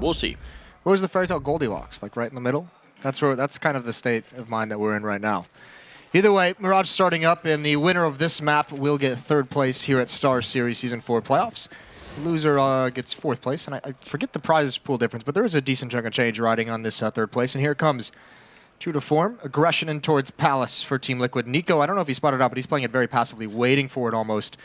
We'll see. Where's the fairy tale Goldilocks? Like right in the middle? That's kind of the state of mind that we're in right now. Either way, Mirage starting up, and the winner of this map will get 3rd place here at StarSeries Season 4 playoffs. The loser gets 4th place, and I forget the prize pool difference, but there is a decent chunk of change riding on this 3rd place, and here it comes. True to form, aggression in towards Palace for Team Liquid. Nico, I don't know if he spotted out, but he's playing it very passively, waiting for it almost.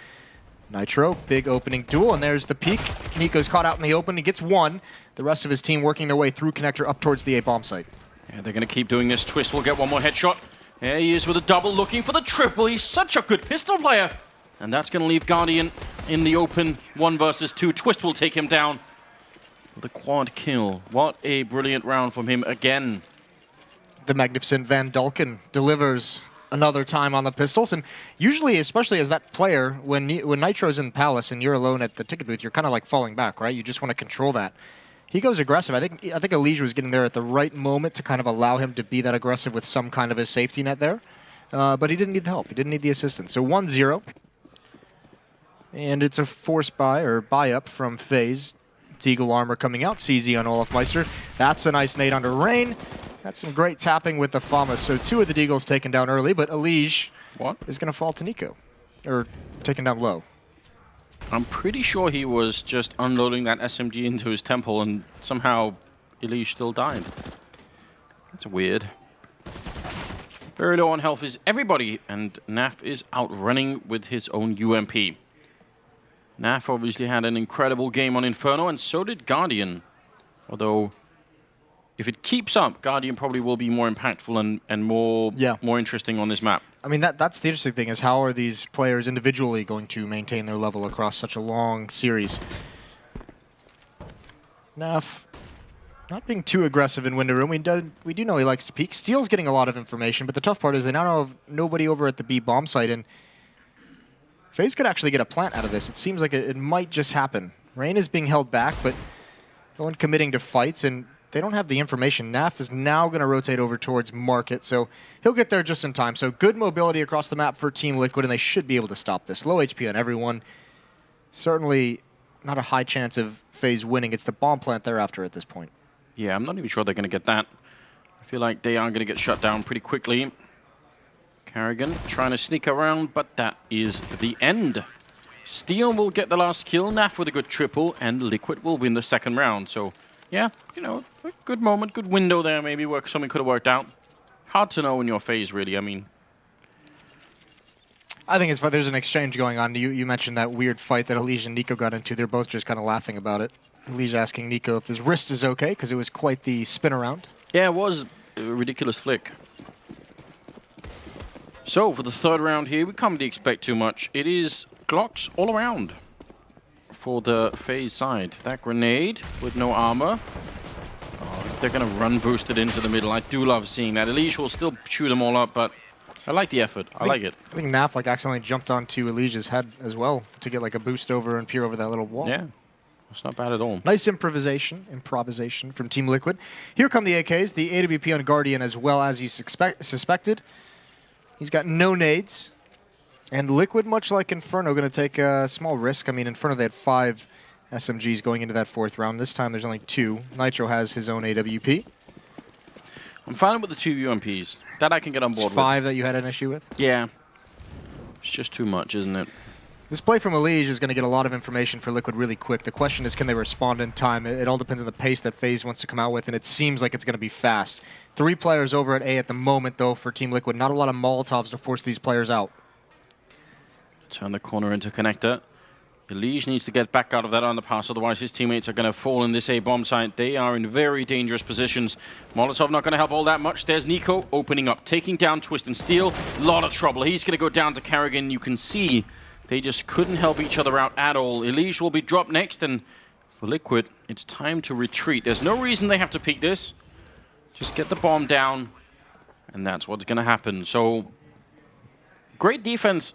Nitro, big opening duel, and there's the peek. Nico's caught out in the open, he gets 1. The rest of his team working their way through connector up towards the A bomb site. Yeah, they're going to keep doing this. Twist will get one more headshot. There he is with a double, looking for the triple. He's such a good pistol player. And that's going to leave Guardian in the open, 1 versus 2. Twist will take him down with a quad kill. What a brilliant round from him again. The magnificent Van Dalken delivers another time on the pistols. And usually, especially as that player, when Nitro's in Palace and you're alone at the ticket booth, you're kind of like falling back, right? You just want to control that. He goes aggressive. I think Elige was getting there at the right moment to kind of allow him to be that aggressive with some kind of a safety net there. But he didn't need the help. He didn't need the assistance. So 1-0. And it's a force buy, or buy-up from FaZe. Deagle armor coming out. CZ on Olaf Meister. That's a nice nade under Rain. That's some great tapping with the Famas. So 2 of the Deagles taken down early, but Elige is going to fall to Nico. Or taken down low. I'm pretty sure he was just unloading that SMG into his temple and somehow Elige still died. That's weird. Very low on health is everybody, and Naf is outrunning with his own UMP. Naf obviously had an incredible game on Inferno, and so did Guardian. Although, if it keeps up, Guardian probably will be more impactful and more interesting on this map. I mean, that's the interesting thing, is how are these players individually going to maintain their level across such a long series? Naf, not being too aggressive in window room. We do know he likes to peek. Steel's getting a lot of information, but the tough part is they now have nobody over at the B bomb site, and FaZe could actually get a plant out of this. It seems like it might just happen. Rain is being held back, but no one committing to fights, and they don't have the information. Naf is now going to rotate over towards Market, so he'll get there just in time. So good mobility across the map for Team Liquid, and they should be able to stop this. Low HP on everyone. Certainly not a high chance of FaZe winning. It's the bomb plant they're after at this point. Yeah, I'm not even sure they're going to get that. I feel like they are going to get shut down pretty quickly. Carrigan trying to sneak around, but that is the end. Steel will get the last kill, Naf with a good triple, and Liquid will win the 2nd round. So, yeah, you know, a good moment, good window there maybe where something could have worked out. Hard to know in your phase, really. I mean, I think it's fun. There's an exchange going on. You mentioned that weird fight that Elige and Nico got into. They're both just kind of laughing about it. Elige asking Nico if his wrist is okay, because it was quite the spin around. Yeah, it was a ridiculous flick. So, for the 3rd round here, we can't really expect too much. It is Glocks all around for the FaZe side. That grenade with no armor. Oh, they're going to run boosted into the middle. I do love seeing that. Elige will still chew them all up, but I like the effort. I like it. I think Naf like accidentally jumped onto Elige's head as well to get like a boost over and peer over that little wall. Yeah, it's not bad at all. Nice improvisation from Team Liquid. Here come the AKs, the AWP on Guardian as well as you suspected. He's got no nades. And Liquid, much like Inferno, going to take a small risk. I mean, Inferno, they had 5 SMGs going into that 4th round. This time, there's only 2. Nitro has his own AWP. I'm fine with the 2 UMPs. That I can get on board with. 5 that you had an issue with? Yeah. It's just too much, isn't it? This play from Elige is going to get a lot of information for Liquid really quick. The question is, can they respond in time? It all depends on the pace that FaZe wants to come out with, and it seems like it's going to be fast. 3 players over at A at the moment, though, for Team Liquid. Not a lot of Molotovs to force these players out. Turn the corner into connector. Elige needs to get back out of that underpass, otherwise his teammates are going to fall in this A bomb site. They are in very dangerous positions. Molotov not going to help all that much. There's Nico opening up, taking down Twist and Steel. A lot of trouble. He's going to go down to Carrigan. You can see they just couldn't help each other out at all. Elige will be dropped next, and for Liquid, it's time to retreat. There's no reason they have to peek this. Just get the bomb down, and that's what's going to happen. So, great defense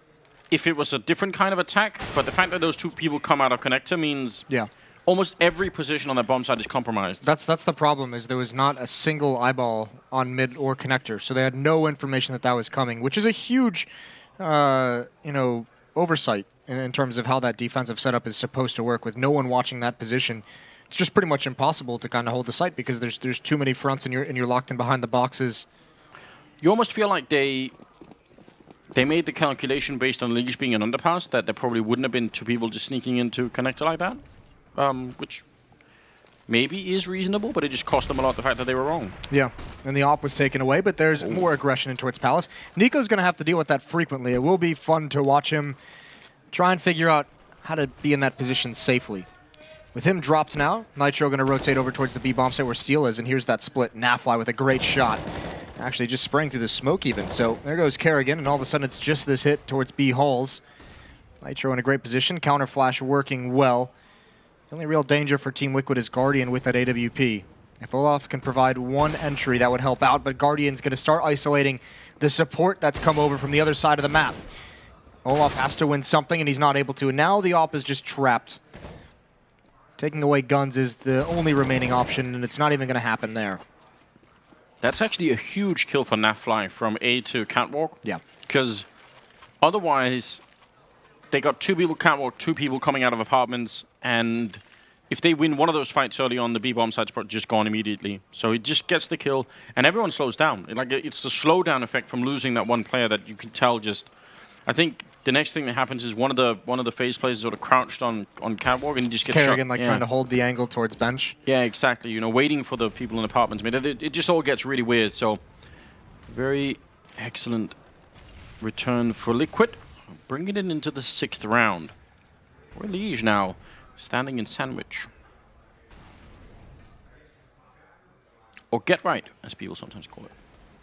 if it was a different kind of attack, but the fact that those 2 people come out of connector means almost every position on that bomb side is compromised. That's the problem, is there was not a single eyeball on mid or connector, so they had no information that was coming, which is a huge, oversight in terms of how that defensive setup is supposed to work, with no one watching that position it's just pretty much impossible to kind of hold the site because there's too many fronts and you're locked in behind the boxes. You almost feel like they made the calculation based on League being an underpass that there probably wouldn't have been two people just sneaking into connector like that, which maybe is reasonable, but it just cost them a lot the fact that they were wrong. Yeah, and the op was taken away, but there's more aggression in towards Palace. Nico's going to have to deal with that frequently. It will be fun to watch him try and figure out how to be in that position safely. With him dropped now, Nitro going to rotate over towards the B bomb site where Steel is, and here's that split. NaVi with a great shot. Actually just spraying through the smoke even. So there goes Kerrigan, and all of a sudden it's just this hit towards B Halls. Nitro in a great position, counter flash working well. The only real danger for Team Liquid is Guardian with that AWP. If Olaf can provide one entry, that would help out, but Guardian's going to start isolating the support that's come over from the other side of the map. Olaf has to win something, and he's not able to, and now the op is just trapped. Taking away guns is the only remaining option, and it's not even going to happen there. That's actually a huge kill for NaVi from A to Catwalk. Yeah. Because otherwise, they got two people Catwalk, two people coming out of apartments, and if they win one of those fights early on, the B-bomb site's just gone immediately. So it just gets the kill, and everyone slows down. It's the slowdown effect from losing that one player that you can tell just... I think the next thing that happens is one of the FaZe players sort of crouched on Catwalk, and he just gets Kerrigan, shot. trying to hold the angle towards bench. Yeah, exactly. You know, waiting for the people in apartments. I mean, it just all gets really weird. So, very excellent return for Liquid. Bringing it into the 6th round. We're Liege now, standing in sandwich. Or get right, as people sometimes call it.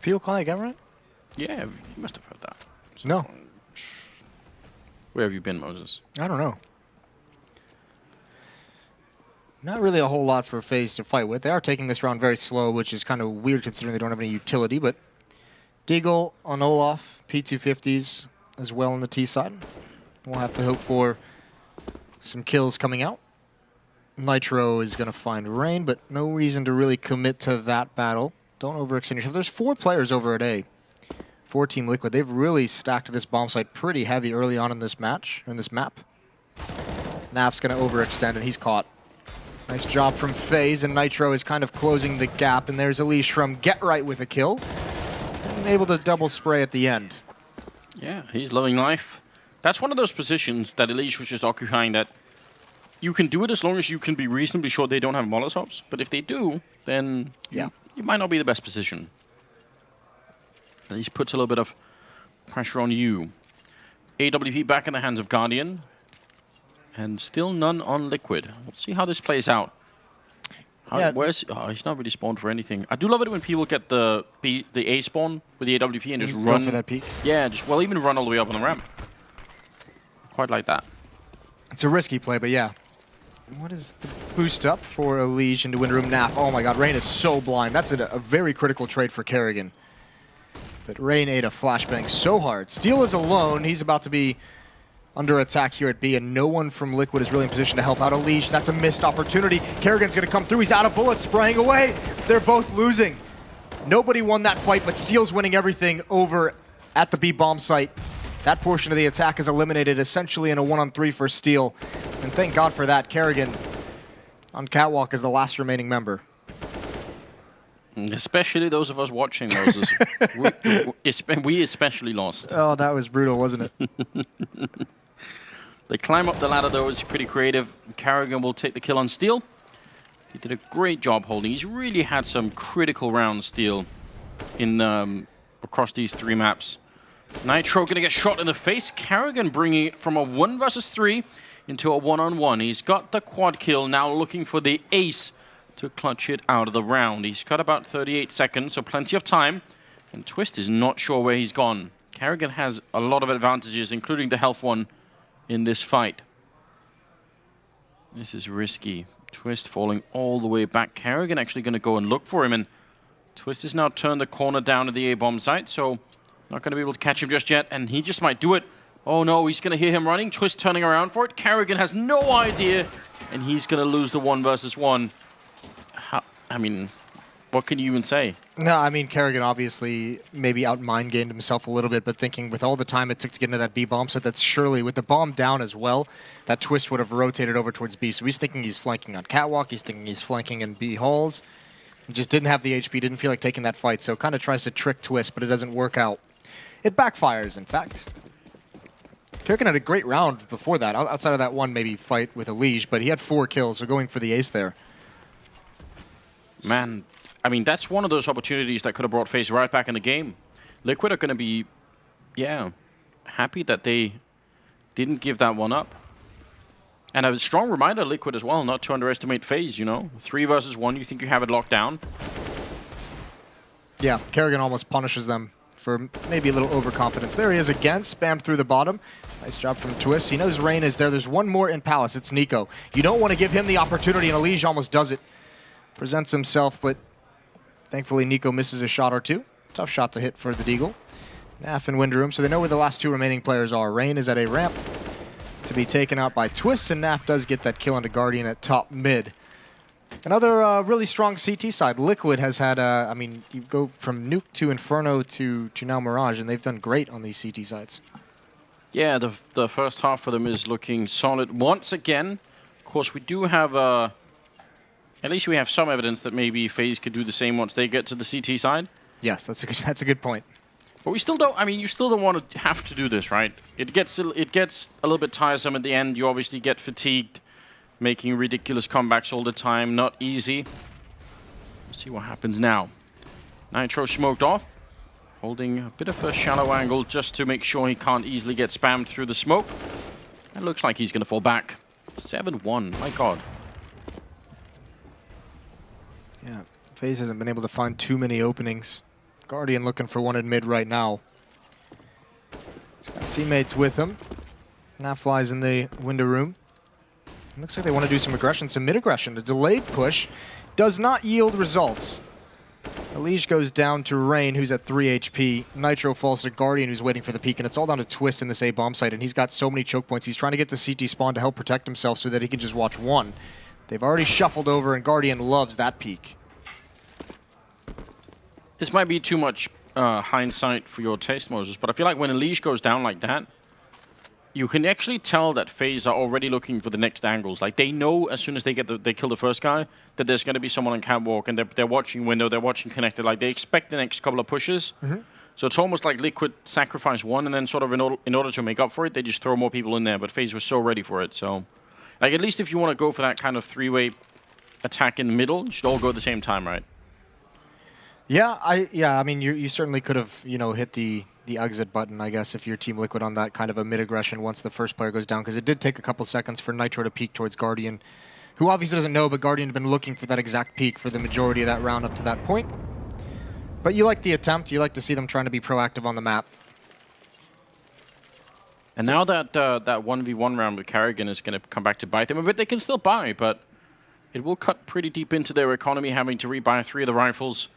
People call it get right? Yeah, you must have heard that. No. Where have you been, Moses? I don't know. Not really a whole lot for FaZe to fight with. They are taking this round very slow, which is kind of weird considering they don't have any utility, but Deagle on Olaf, P250s as well on the T side. We'll have to hope for some kills coming out. Nitro is going to find Rain, but no reason to really commit to that battle. Don't overextend yourself. There's 4 players over at A. For Team Liquid, they've really stacked this bomb site pretty heavy early on in this match, in this map. Nav's going to overextend, and he's caught. Nice job from FaZe, and Nitro is kind of closing the gap, and there's Elish from Get Right with a kill. And able to double spray at the end. Yeah, he's loving life. That's one of those positions that Elish was just occupying that you can do it as long as you can be reasonably sure they don't have Molotovs, but if they do, then you might not be the best position. At least puts a little bit of pressure on you. AWP back in the hands of Guardian. And still none on Liquid. We'll see how this plays out. He's not really spawned for anything. I do love it when people get the A spawn with the AWP and just run. Go for that peak. Yeah, even run all the way up on the ramp. Quite like that. It's a risky play, but yeah. What is the boost up for Elish into win room? NaV. Oh my god, Rain is so blind. That's a very critical trade for Kerrigan. But Rain ate a flashbang so hard. Steel is alone. He's about to be under attack here at B, and no one from Liquid is really in position to help out Elish. That's a missed opportunity. Kerrigan's going to come through. He's out of bullets, spraying away. They're both losing. Nobody won that fight, but Steel's winning everything over at the B bomb site. That portion of the attack is eliminated, essentially in a 1-on-3 for Steel. And thank God for that. Kerrigan on Catwalk is the last remaining member. Especially those of us watching, Moses. we especially lost. Oh, that was brutal, wasn't it? They climb up the ladder, though. It's pretty creative. Kerrigan will take the kill on Steel. He did a great job holding. He's really had some critical rounds, Steel, in across these 3 maps. Nitro going to get shot in the face. Kerrigan bringing it from a 1 versus 3 into a 1-on-1. He's got the quad kill, now looking for the ace to clutch it out of the round. He's got about 38 seconds, so plenty of time. And Twist is not sure where he's gone. Kerrigan has a lot of advantages, including the health one in this fight. This is risky. Twist falling all the way back. Kerrigan actually going to go and look for him, and Twist has now turned the corner down to the A-bomb site, so not going to be able to catch him just yet, and he just might do it. Oh no, he's going to hear him running. Twist turning around for it. Kerrigan has no idea, and he's going to lose the 1 versus 1. I mean, what can you even say? No, I mean, Kerrigan obviously maybe out-mind gamed himself a little bit, but thinking with all the time it took to get into that B bomb set, that's surely, with the bomb down as well, that Twist would have rotated over towards B. So he's thinking he's flanking on Catwalk, he's thinking he's flanking in B halls. He just didn't have the HP, didn't feel like taking that fight, so kind of tries to trick Twist, but it doesn't work out. It backfires, in fact. Kerrigan had a great round before that, outside of that one maybe fight with Elige, but he had 4 kills, so going for the ace there. Man, I mean, that's one of those opportunities that could have brought FaZe right back in the game. Liquid are going to be, yeah, happy that they didn't give that one up. And a strong reminder, Liquid as well, not to underestimate FaZe, you know. 3 versus 1, you think you have it locked down. Yeah, Kerrigan almost punishes them for maybe a little overconfidence. There he is again, spammed through the bottom. Nice job from Twist. He knows Rain is there. There's one more in Palace. It's Nico. You don't want to give him the opportunity, and Elige almost does it. Presents himself, but thankfully Nico misses a shot or two. Tough shot to hit for the Deagle. NaV and Winderoom, so they know where the last 2 remaining players are. Rain is at a ramp to be taken out by Twist, and NaV does get that kill onto Guardian at top mid. Another really strong CT side. Liquid has had, I mean, you go from Nuke to Inferno to now Mirage, and they've done great on these CT sides. Yeah, the first half for them is looking solid once again. Of course, we do have, at least we have some evidence that maybe FaZe could do the same once they get to the CT side. Yes, that's a good point. But we still don't, I mean, you still don't want to have to do this, right? It gets a little bit tiresome at the end. You obviously get fatigued, making ridiculous comebacks all the time. Not easy. Let's see what happens now. Nitro smoked off, holding a bit of a shallow angle just to make sure he can't easily get spammed through the smoke. It looks like he's going to fall back. 7-1, my god. Yeah, FaZe hasn't been able to find too many openings. Guardian looking for one in mid right now. He's got teammates with him. NaV flies in the window room. Looks like they want to do some aggression, some mid-aggression. A delayed push does not yield results. Elige goes down to Rain, who's at 3 HP. Nitro falls to Guardian, who's waiting for the peek, and it's all down to Twist in this A-bomb site, and he's got so many choke points. He's trying to get to CT spawn to help protect himself so that he can just watch one. They've already shuffled over, and Guardian loves that peek. This might be too much hindsight for your taste, Moses, but I feel like when Elige goes down like that, you can actually tell that FaZe are already looking for the next angles. Like, they know as soon as they kill the first guy that there's going to be someone on catwalk, and they're watching window, they're watching connected. Like, they expect the next couple of pushes. So it's almost like Liquid sacrifice one, and then sort of in order to make up for it, they just throw more people in there. But FaZe was so ready for it. So, like, at least if you want to go for that kind of 3-way attack in the middle, you should all go at the same time, right? Yeah, I mean, you certainly could have, you know, hit the exit button, I guess, if you're Team Liquid on that kind of a mid-aggression once the first player goes down, because it did take a couple seconds for Nitro to peek towards Guardian, who obviously doesn't know, but Guardian had been looking for that exact peek for the majority of that round up to that point. But you like the attempt. You like to see them trying to be proactive on the map. And now that that 1v1 round with Kerrigan is going to come back to bite them a bit, they can still buy, but it will cut pretty deep into their economy, having to rebuy 3 of the rifles.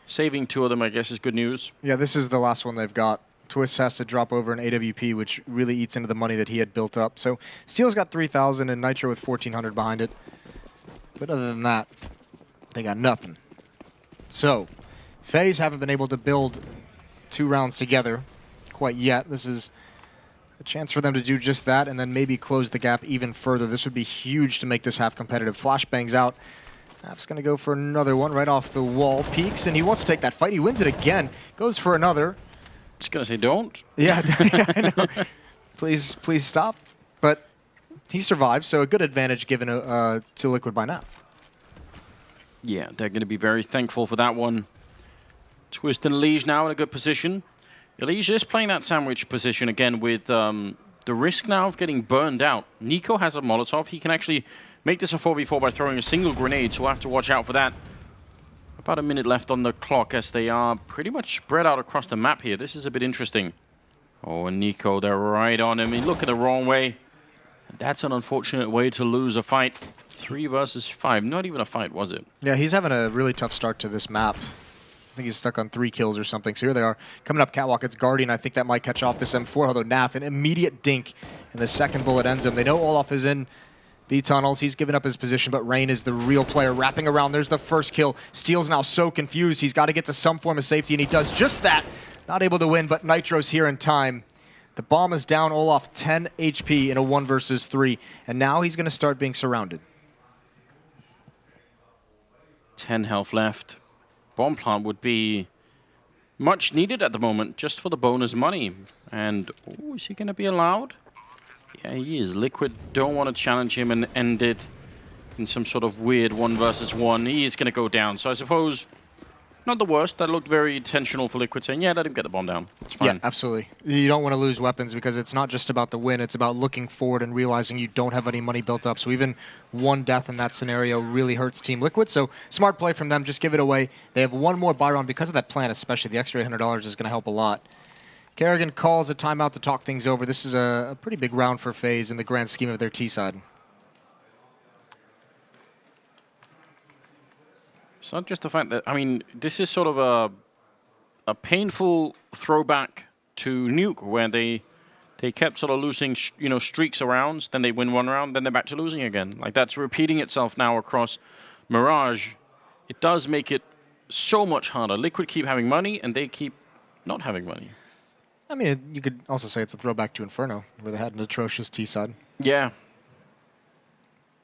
Saving 2 of them, I guess, is good news. Yeah, this is the last one they've got. Twist has to drop over an AWP, which really eats into the money that he had built up. So Steel's got 3,000 and Nitro with 1,400 behind it. But other than that, they got nothing. So FaZe haven't been able to build 2 rounds together quite yet. This is a chance for them to do just that and then maybe close the gap even further. This would be huge to make this half competitive. Flashbangs out. NaV's going to go for another one right off the wall. Peeks, and he wants to take that fight. He wins it again. Goes for another. Just going to say don't. Yeah, I know. Please stop. But he survives, so a good advantage given to Liquid by NaV. Yeah, they're going to be very thankful for that one. Twist and Elige now in a good position. Elige is playing that sandwich position again with the risk now of getting burned out. Nico has a Molotov. He can actually make this a 4v4 by throwing a single grenade, so we'll have to watch out for that. About a minute left on the clock as they are pretty much spread out across the map here. This is a bit interesting. Oh, and Nico, they're right on him. He's looking the wrong way. That's an unfortunate way to lose a fight. 3 versus 5. Not even a fight, was it? Yeah, he's having a really tough start to this map. I think he's stuck on 3 kills or something. So here they are. Coming up catwalk, it's Guardian. I think that might catch off this M4, although NaV, an immediate dink, and the second bullet ends him. They know Olaf is in B tunnels, he's given up his position, but Rain is the real player wrapping around. There's the first kill. Steel's now so confused. He's got to get to some form of safety, and he does just that. Not able to win, but Nitro's here in time. The bomb is down. Olaf 10 HP in a 1 versus 3, and now he's going to start being surrounded. 10 health left. Bomb plant would be much needed at the moment, just for the bonus money. And ooh, is he going to be allowed? Yeah, he is. Liquid don't want to challenge him and end it in some sort of weird 1 versus 1. He is going to go down. So I suppose not the worst. That looked very intentional for Liquid, saying, yeah, let him get the bomb down. It's fine. Yeah, absolutely. You don't want to lose weapons because it's not just about the win. It's about looking forward and realizing you don't have any money built up. So even one death in that scenario really hurts Team Liquid. So smart play from them. Just give it away. They have one more buy round because of that plan, especially. The extra $800 is going to help a lot. Kerrigan calls a timeout to talk things over. This is a pretty big round for FaZe in the grand scheme of their T side. It's not just the fact that, I mean, this is sort of a painful throwback to Nuke, where they kept sort of losing, streaks of rounds, then they win 1 round, then they're back to losing again. Like, that's repeating itself now across Mirage. It does make it so much harder. Liquid keep having money, and they keep not having money. I mean, you could also say it's a throwback to Inferno, where they had an atrocious T side. Yeah.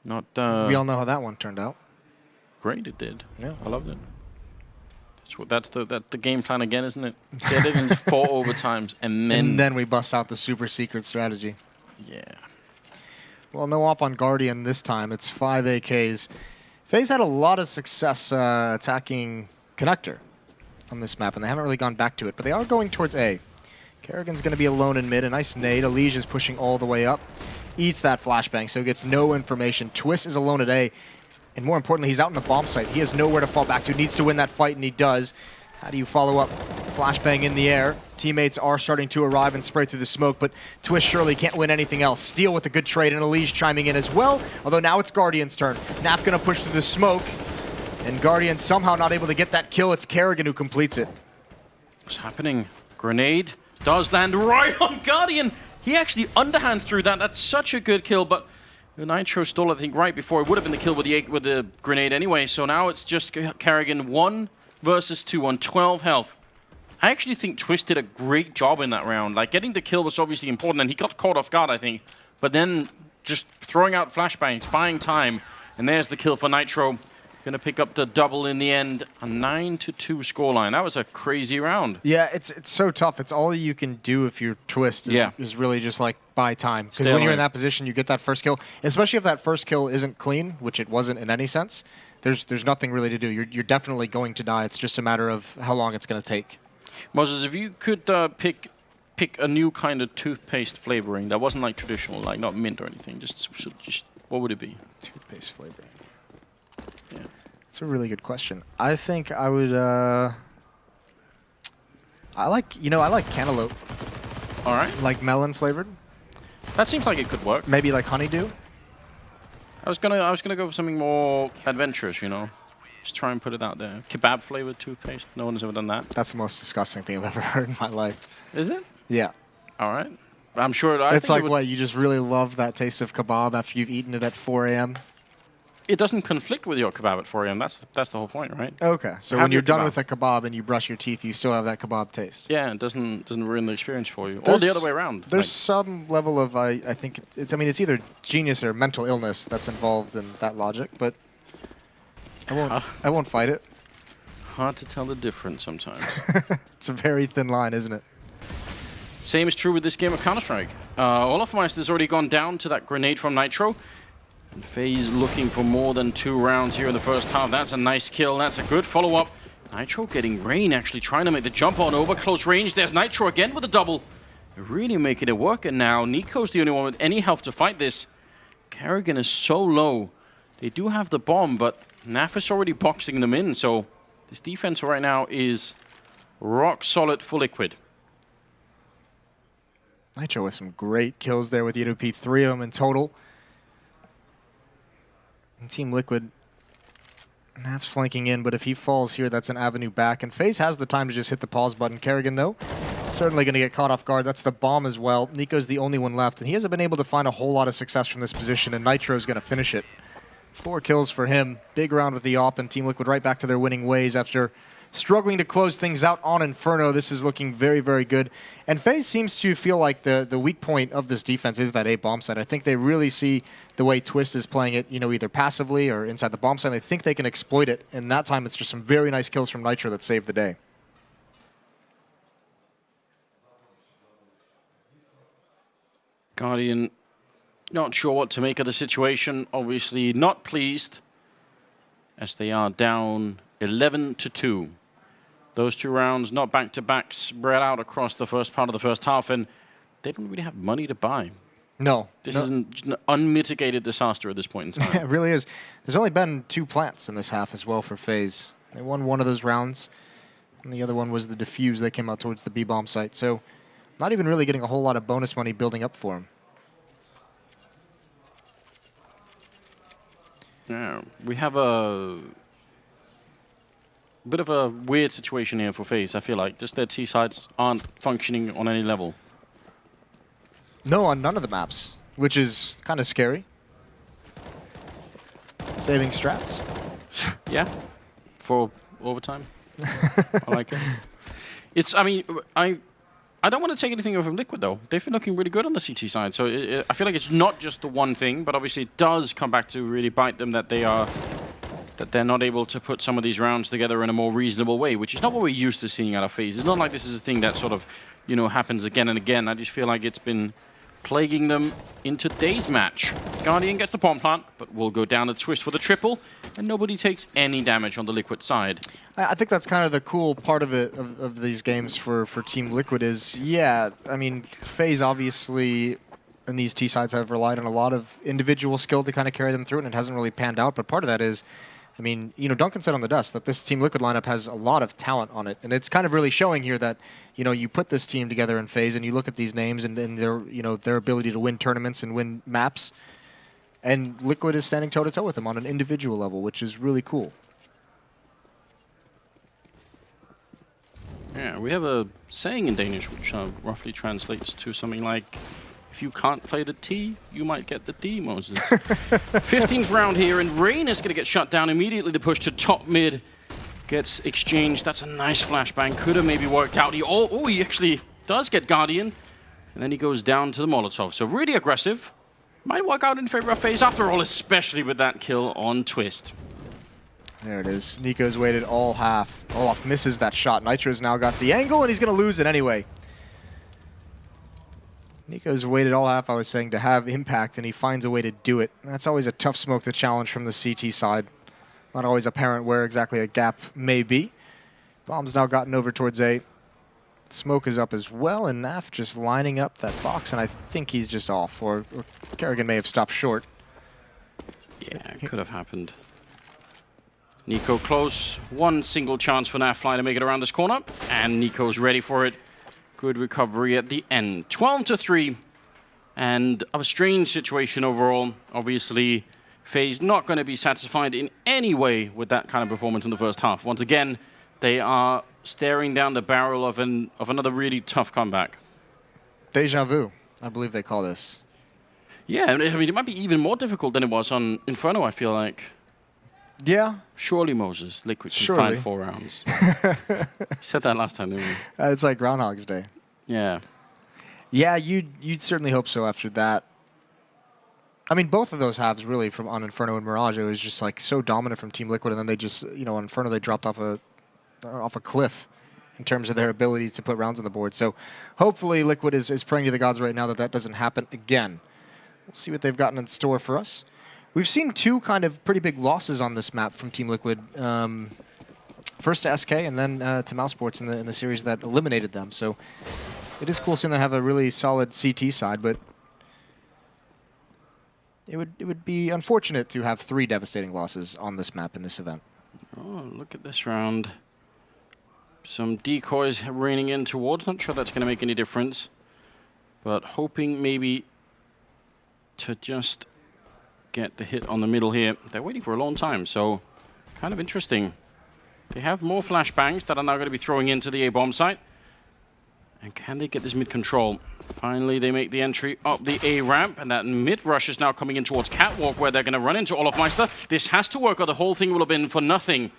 Not. We all know how that one turned out. Great, it did. Yeah, I loved it. That's the game plan again, isn't it? Get it in 4 overtimes, and then we bust out the super secret strategy. Yeah. Well, no op on Guardian this time. It's 5 AKs. FaZe had a lot of success attacking Connector on this map, and they haven't really gone back to it, but they are going towards A. Kerrigan's going to be alone in mid. A nice nade. Elige is pushing all the way up. Eats that flashbang, so he gets no information. Twist is alone at A. And more importantly, he's out in the bomb site. He has nowhere to fall back to. Needs to win that fight, and he does. How do you follow up? Flashbang in the air. Teammates are starting to arrive and spray through the smoke, but Twist surely can't win anything else. Steal with a good trade, and Elige chiming in as well. Although now it's Guardian's turn. Nap going to push through the smoke, and Guardian somehow not able to get that kill. It's Kerrigan who completes it. What's happening? Grenade does land right on Guardian. He actually underhand through that. That's such a good kill, but the Nitro stole, I think, right before. It would have been the kill with the grenade anyway, so now it's just Kerrigan 1 versus 2 on 12 health. I actually think Twist did a great job in that round. Like, getting the kill was obviously important, and he got caught off guard, I think. But then just throwing out flashbangs, buying time, and there's the kill for Nitro. Going to pick up the double in the end, a 9-2 scoreline. That was a crazy round. Yeah, it's so tough. It's all you can do if you're Twist is really just like buy time. Because when you're in that position, you get that first kill, especially if that first kill isn't clean, which it wasn't in any sense. There's nothing really to do. You're definitely going to die. It's just a matter of how long it's going to take. Moses, if you could pick a new kind of toothpaste flavoring that wasn't like traditional, like not mint or anything, just what would it be? Toothpaste flavoring. Yeah. It's a really good question. I think I would, I like cantaloupe. All right. Like melon flavored. That seems like it could work. Maybe like honeydew. I was gonna go for something more adventurous, Just try and put it out there. Kebab flavored toothpaste. No one has ever done that. That's the most disgusting thing I've ever heard in my life. Is it? Yeah. All right. I'm sure. It's like what, you just really love that taste of kebab after you've eaten it at 4 a.m. It doesn't conflict with your kebab at 4 a.m. That's the whole point, right? Okay, so when you're done with a kebab and you brush your teeth, you still have that kebab taste. Yeah, it doesn't ruin the experience for you. Or the other way around. There's some level of I think it's either genius or mental illness that's involved in that logic, but I won't fight it. Hard to tell the difference sometimes. It's a very thin line, isn't it? Same is true with this game of Counter-Strike. Olafmeister's already gone down to that grenade from Nitro. And FaZe looking for more than 2 rounds here in the first half. That's a nice kill. That's a good follow-up. Nitro getting Rain, actually trying to make the jump on over close range. There's Nitro again with a double. They're really making it work. And now Nico's the only one with any health to fight this. Kerrigan is so low. They do have the bomb, but NaVi is already boxing them in. So this defense right now is rock solid for Liquid. Nitro with some great kills there with EWP, 3 of them in total. And Team Liquid, NaVi's flanking in, but if he falls here, that's an avenue back. And FaZe has the time to just hit the pause button. Kerrigan, though, certainly going to get caught off guard. That's the bomb as well. Nico's the only one left, and he hasn't been able to find a whole lot of success from this position, and Nitro's going to finish it. 4 kills for him. Big round with the AWP, and Team Liquid right back to their winning ways after struggling to close things out on Inferno. This is looking very, very good. And FaZe seems to feel like the weak point of this defense is that A bomb site. I think they really see the way Twist is playing it, you know, either passively or inside the bomb site. They think they can exploit it, and that time it's just some very nice kills from Nitro that saved the day. Guardian, not sure what to make of the situation. Obviously not pleased, as they are down 11-2. Those 2 rounds, not back-to-back, spread out across the first part of the first half, and they don't really have money to buy. No. This is an unmitigated disaster at this point in time. It really is. There's only been 2 plants in this half as well for FaZe. They won one of those rounds, and the other one was the defuse that came out towards the B-bomb site. So not even really getting a whole lot of bonus money building up for him. Yeah, we have a bit of a weird situation here for FaZe, I feel like. Just their T-sides aren't functioning on any level. No, on none of the maps, which is kind of scary. Saving strats. Yeah, for overtime. I like it. It's, I mean, I don't want to take anything away from Liquid, though. They've been looking really good on the CT side, so I feel like it's not just the one thing, but obviously it does come back to really bite them that they're not able to put some of these rounds together in a more reasonable way, which is not what we're used to seeing out of FaZe. It's not like this is a thing that sort of, you know, happens again and again. I just feel like it's been plaguing them in today's match. Guardian gets the bomb plant, but will go down the Twist for the triple, and nobody takes any damage on the Liquid side. I think that's kind of the cool part of it, of these games for Team Liquid is, yeah, I mean, FaZe obviously in these T-sides have relied on a lot of individual skill to kind of carry them through, and it hasn't really panned out, but part of that is, I mean, you know, Duncan said on the Dust that this Team Liquid lineup has a lot of talent on it, and it's kind of really showing here that, you know, you put this team together in FaZe and you look at these names and their, you know, their ability to win tournaments and win maps, and Liquid is standing toe-to-toe with them on an individual level, which is really cool. Yeah, we have a saying in Danish which roughly translates to something like, if you can't play the T, you might get the D, Moses. 15th round here, and Rain is going to get shut down immediately. The push to top mid gets exchanged. That's a nice flashbang. Could have maybe worked out. He actually does get Guardian, and then he goes down to the Molotov. So really aggressive. Might work out in favor of FaZe after all, especially with that kill on Twist. There it is. Nico's waited all half. Olaf misses that shot. Nitro's now got the angle, and he's going to lose it anyway. Nico's waited all half, I was saying, to have impact, and he finds a way to do it. That's always a tough smoke to challenge from the CT side. Not always apparent where exactly a gap may be. Bomb's now gotten over towards A. Smoke is up as well, and Naf just lining up that box, and I think he's just off, or Kerrigan may have stopped short. Yeah, it could have happened. Nico close. One single chance for NaVi to make it around this corner, and Nico's ready for it. Good recovery at the end. 12-3, and a strange situation overall. Obviously, FaZe not going to be satisfied in any way with that kind of performance in the first half. Once again, they are staring down the barrel of another really tough comeback. Deja vu, I believe they call this. Yeah, I mean, it might be even more difficult than it was on Inferno, I feel like. Yeah. Surely, Moses, Liquid can find 4 rounds. Said that last time, didn't we? It's like Groundhog's Day. Yeah. Yeah, you'd certainly hope so after that. I mean, both of those halves, really, from on Inferno and Mirage, it was just like so dominant from Team Liquid, and then they just, you know, on Inferno they dropped off a cliff in terms of their ability to put rounds on the board. So hopefully Liquid is praying to the gods right now that that doesn't happen again. We'll see what they've gotten in store for us. We've seen 2 kind of pretty big losses on this map from Team Liquid. First to SK and then to mousesports in the series that eliminated them. So it is cool seeing them have a really solid CT side, but it would be unfortunate to have 3 devastating losses on this map in this event. Oh, look at this round. Some decoys raining in towards. Not sure that's going to make any difference, but hoping maybe to just get the hit on the middle here. They're waiting for a long time, so kind of interesting. They have more flashbangs that are now going to be throwing into the A-bomb site. And can they get this mid control? Finally, they make the entry up the A ramp, and that mid rush is now coming in towards Catwalk, where they're going to run into Olofmeister. This has to work, or the whole thing will have been for nothing.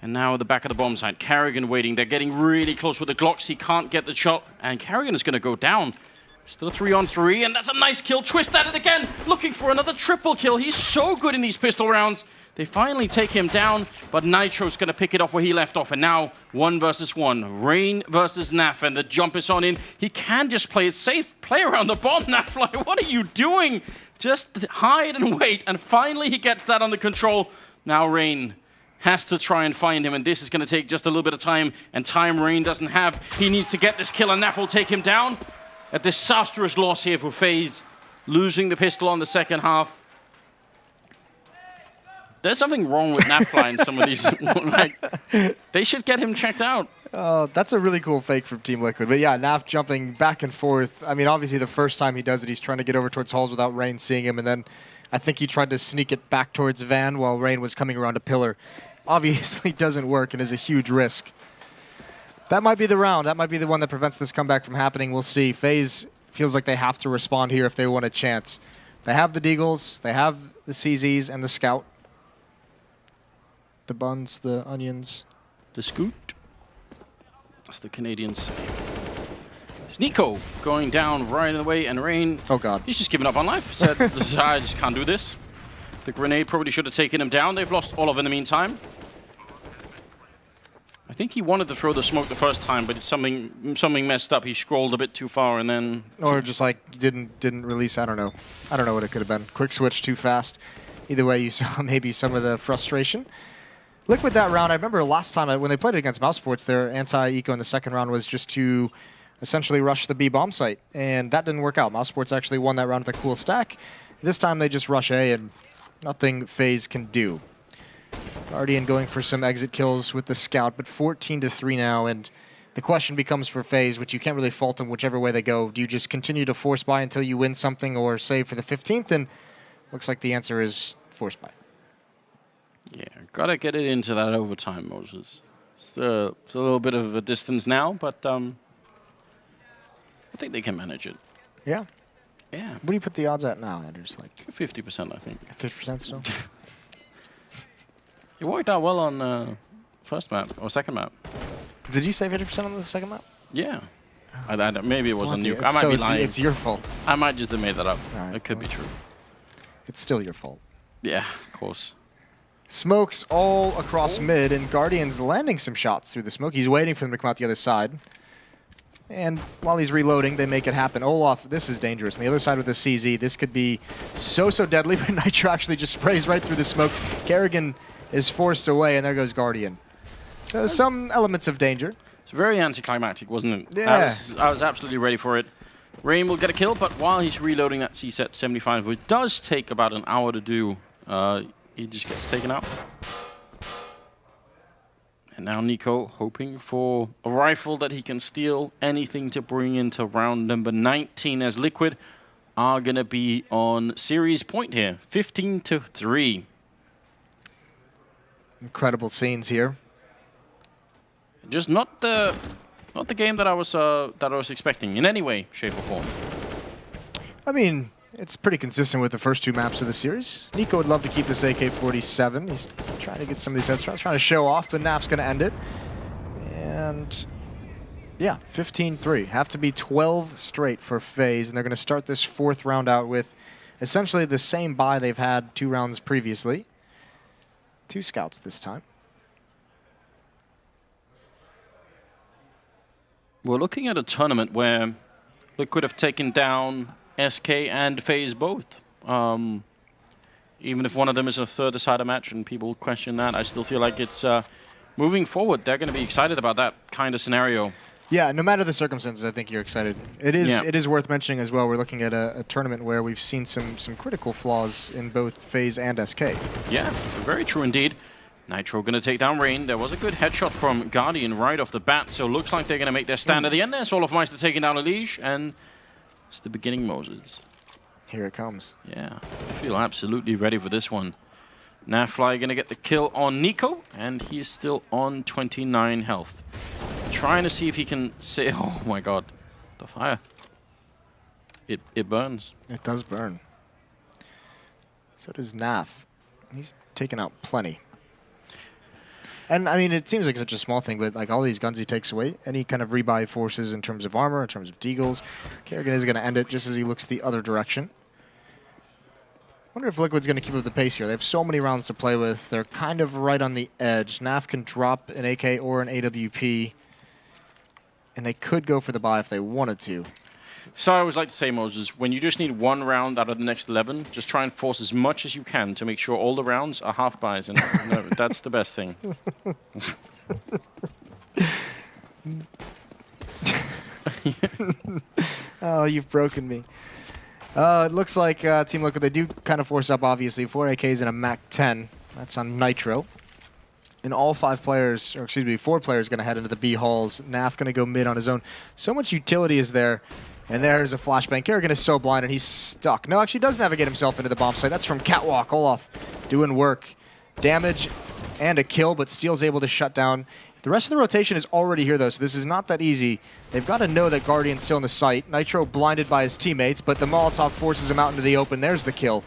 And now at the back of the bomb site, Carrigan waiting. They're getting really close with the Glocks. He can't get the shot, and Carrigan is going to go down. Still 3-on-3, and that's a nice kill. Twist at it again, looking for another triple kill. He's so good in these pistol rounds. They finally take him down, but Nitro's going to pick it off where he left off. And now 1 versus 1. Rain versus Naf, and the jump is on in. He can just play it safe. Play around the bomb, Naf. What are you doing? Just hide and wait. And finally he gets that under control. Now Rain has to try and find him, and this is going to take just a little bit of time. And time Rain doesn't have. He needs to get this kill, and Naf will take him down. A disastrous loss here for FaZe. Losing the pistol on the second half. There's something wrong with NaFly in some of these. Like, they should get him checked out. That's a really cool fake from Team Liquid. But yeah, Naf jumping back and forth. I mean, obviously the first time he does it, he's trying to get over towards Halls without Rain seeing him. And then I think he tried to sneak it back towards Van while Rain was coming around a pillar. Obviously doesn't work and is a huge risk. That might be the round. That might be the one that prevents this comeback from happening. We'll see. FaZe feels like they have to respond here if they want a chance. They have the Deagles, they have the CZs and the Scout. The buns, the onions. The scoot. That's the Canadians. It's Nico going down right away, and Rain. Oh god. He's just given up on life. Said, I just can't do this. The grenade probably should have taken him down. They've lost Olaf in the meantime. I think he wanted to throw the smoke the first time, but something messed up. He scrolled a bit too far, and then. Or just like didn't release. I don't know. I don't know what it could have been. Quick switch too fast. Either way, you saw maybe some of the frustration. Liquid that round, I remember last time when they played it against mousesports, their anti-eco in the second round was just to essentially rush the B bomb site, and that didn't work out. Mousesports actually won that round with a cool stack. This time they just rush A, and nothing FaZe can do. Guardian going for some exit kills with the Scout, but 14-3 now, and the question becomes for FaZe, which you can't really fault them whichever way they go. Do you just continue to force buy until you win something or save for the 15th? And looks like the answer is force buy. Yeah, gotta get it into that overtime, Moses. It's a little bit of a distance now, but I think they can manage it. Yeah? Yeah. What do you put the odds at now, Anders? Like 50%, I think. 50% still? It worked out well on first map, or second map. Did you say 50% on the second map? Yeah. Maybe it wasn't new. I might be lying. It's your fault. I might just have made that up. Right, it could be true. It's still your fault. Yeah, of course. Smokes all across mid, and Guardian's landing some shots through the smoke. He's waiting for them to come out the other side. And while he's reloading, they make it happen. Olaf, this is dangerous. On the other side with the CZ, this could be so deadly, but Nitro actually just sprays right through the smoke. Kerrigan is forced away, and there goes Guardian. So some elements of danger. It's very anticlimactic, wasn't it? Yeah. I was absolutely ready for it. Rain will get a kill, but while he's reloading that C-set 75, which does take about an hour to do, he just gets taken out. And now Nico hoping for a rifle that he can steal, anything to bring into round number 19, as Liquid are going to be on series point here, 15-3. Incredible scenes here. Just not the game that I was expecting in any way, shape, or form. I mean, it's pretty consistent with the first two maps of the series. Nico would love to keep this AK-47. He's trying to get some of these headshots, trying to show off, but Naf's going to end it. And yeah, 15-3. Have to be 12 straight for FaZe, and they're going to start this fourth round out with essentially the same buy they've had 2 rounds previously. 2 scouts this time. We're looking at a tournament where Liquid have taken down SK and FaZe both. Even if one of them is a third-decider match and people question that, I still feel like it's moving forward. They're going to be excited about that kind of scenario. Yeah, no matter the circumstances, I think you're excited. It is worth mentioning as well. We're looking at a tournament where we've seen some critical flaws in both FaZe and SK. Yeah, very true indeed. Nitro going to take down Rain. There was a good headshot from Guardian right off the bat, so looks like they're going to make their stand at the end there. So Olofmeister taking down Elige, and it's the beginning, Moses. Here it comes. Yeah, I feel absolutely ready for this one. NaFly going to get the kill on Nico, and he is still on 29 health. Trying to see if he can see. Oh my god. The fire. It burns. It does burn. So does NaV. He's taken out plenty. And I mean, it seems like such a small thing, but like all these guns he takes away, any kind of rebuy forces in terms of armor, in terms of deagles, Kerrigan is going to end it just as he looks the other direction. Wonder if Liquid's going to keep up the pace here. They have so many rounds to play with. They're kind of right on the edge. NaV can drop an AK or an AWP, and they could go for the buy if they wanted to. So I always like to say, Moses, when you just need one round out of the next 11, just try and force as much as you can to make sure all the rounds are half buys. And no, that's the best thing. Oh, you've broken me. It looks like Team Liquid, they do kind of force up, obviously. 4 AKs and a MAC-10. That's on Nitro. And all 5 players, or excuse me, 4 players going to head into the B halls. NaV going to go mid on his own. So much utility is there. And there's a flashbang. Kerrigan is so blind and he's stuck. No, actually does navigate himself into the bomb site. That's from Catwalk. Olaf doing work. Damage and a kill, but Steel's able to shut down. The rest of the rotation is already here, though, so this is not that easy. They've got to know that Guardian's still in the site. Nitro blinded by his teammates, but the Molotov forces him out into the open. There's the kill.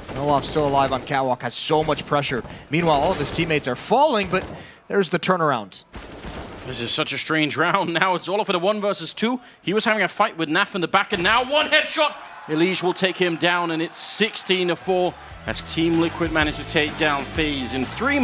And Olaf still alive on Catwalk, has so much pressure. Meanwhile, all of his teammates are falling, but there's the turnaround. This is such a strange round. Now it's Olaf in a 1 versus 2. He was having a fight with NaV in the back, and now one headshot. Elige will take him down, and it's 16-4 as Team Liquid managed to take down FaZe in 3 matches.